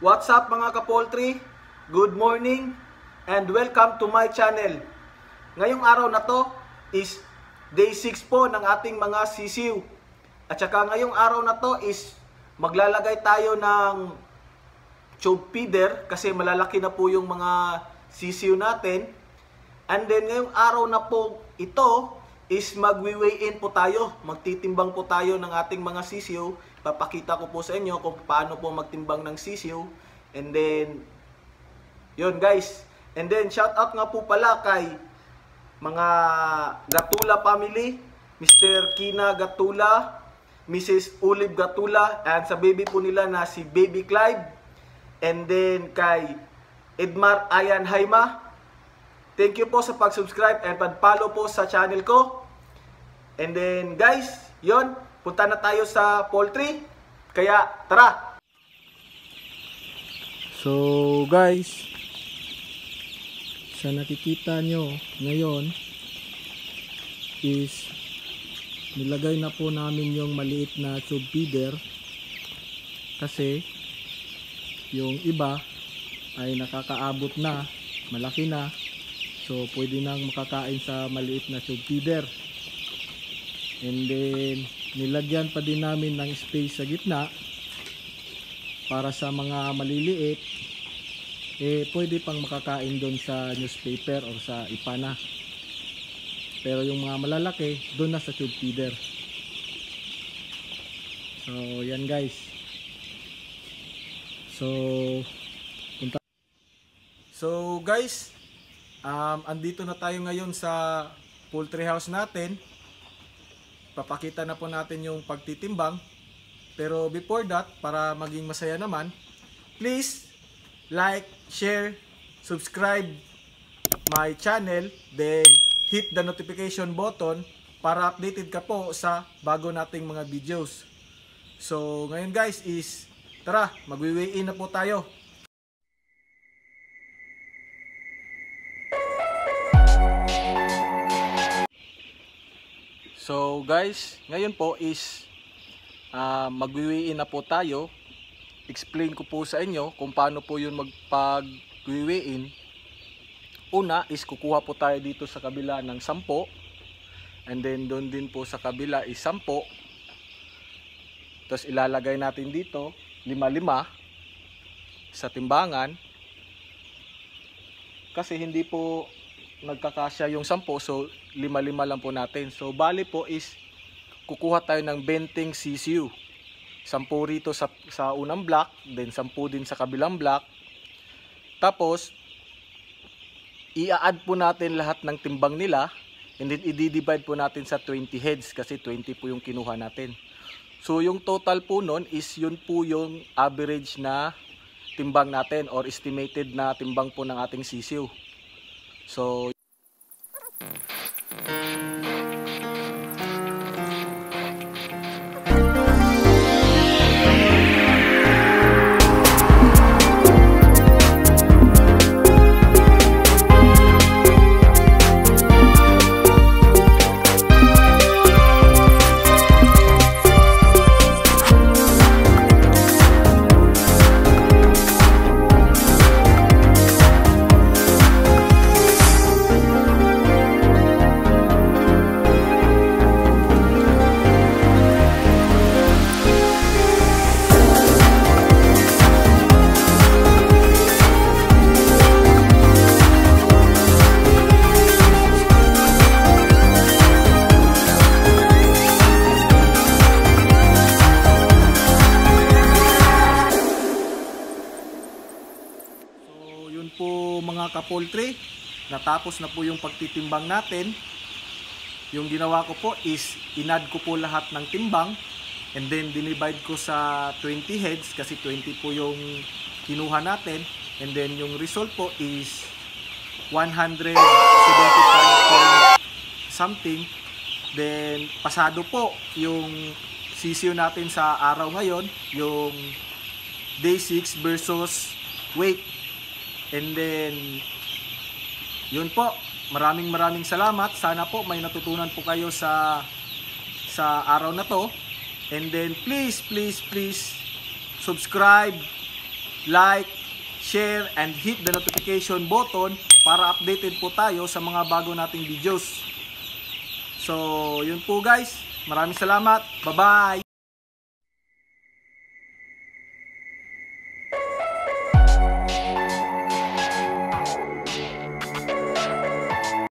What's up mga ka-poultry? Good morning and welcome to my channel. Ngayong araw na to is day 6 po ng ating mga sisiw. At saka ngayong araw na to is maglalagay tayo ng tube feeder kasi malalaki na po yung mga sisiw natin. And then ngayong araw na po ito is magwi-weigh in po tayo. Magtitimbang po tayo ng ating mga sisiw. Papakita ko po sa inyo kung paano po magtimbang ng sisiw. And then, yun guys. And then, shout out nga po pala kay mga Gatula family. Mr. Kina Gatula, Mrs. Ulib Gatula, and sa baby po nila na si Baby Clive. And then, kay Edmar Ayan Haima. Thank you po sa pag-subscribe and pag-follow po sa channel ko. And then, guys, yun. Punta na tayo sa poultry. Kaya, tara! So, guys, sa nakikita nyo ngayon is nilagay na po namin yung maliit na tube feeder kasi yung iba ay nakakaabot na, malaki na. So, pwede nang makakain sa maliit na tube feeder. And then, nilagyan pa din namin ng space sa gitna para sa mga maliliit pwede pang makakain doon sa newspaper or sa ipana, pero yung mga malalaki doon na sa tube feeder. So yan guys, so guys, andito na tayo ngayon sa poultry house natin. Papakita na po natin yung pagtitimbang. Pero before that, para maging masaya naman, please like, share, subscribe my channel, then hit the notification button para updated ka po sa bago nating mga videos. So ngayon guys is, tara, magwi-weigh in na po tayo. So guys, ngayon po is magwi-weigh in na po tayo. Explain ko po sa inyo kung paano po yun magpag-weigh in. Una is kukuha po tayo dito sa kabila ng 10. And then doon din po sa kabila is 10. Tapos ilalagay natin dito 5-5 sa timbangan. Kasi hindi po nagkakasya yung 10, so 5-5 lang po natin. So bali po is kukuha tayo ng 20 sisiu. 10 rito sa unang block, then 10 din sa kabilang block. Tapos i-add po natin lahat ng timbang nila, and then i-divide po natin sa 20 heads kasi 20 po yung kinuha natin. So yung total po nun is yun po yung average na timbang natin or estimated na timbang po ng ating sisiu. So mga ka-poultry, natapos na po yung pagtitimbang natin. Yung ginawa ko po is inad ko po lahat ng timbang and then dinivide ko sa 20 heads kasi 20 po yung kinuha natin, and then yung result po is 175 point something. Then pasado po yung sisiw natin sa araw ngayon, yung day 6 versus weight. And then, yun po, maraming salamat. Sana po may natutunan po kayo sa araw na to. And then, please subscribe like, share, and hit the notification button para updated po tayo sa mga bago nating videos. So, yun po guys. Maraming salamat. Bye-bye!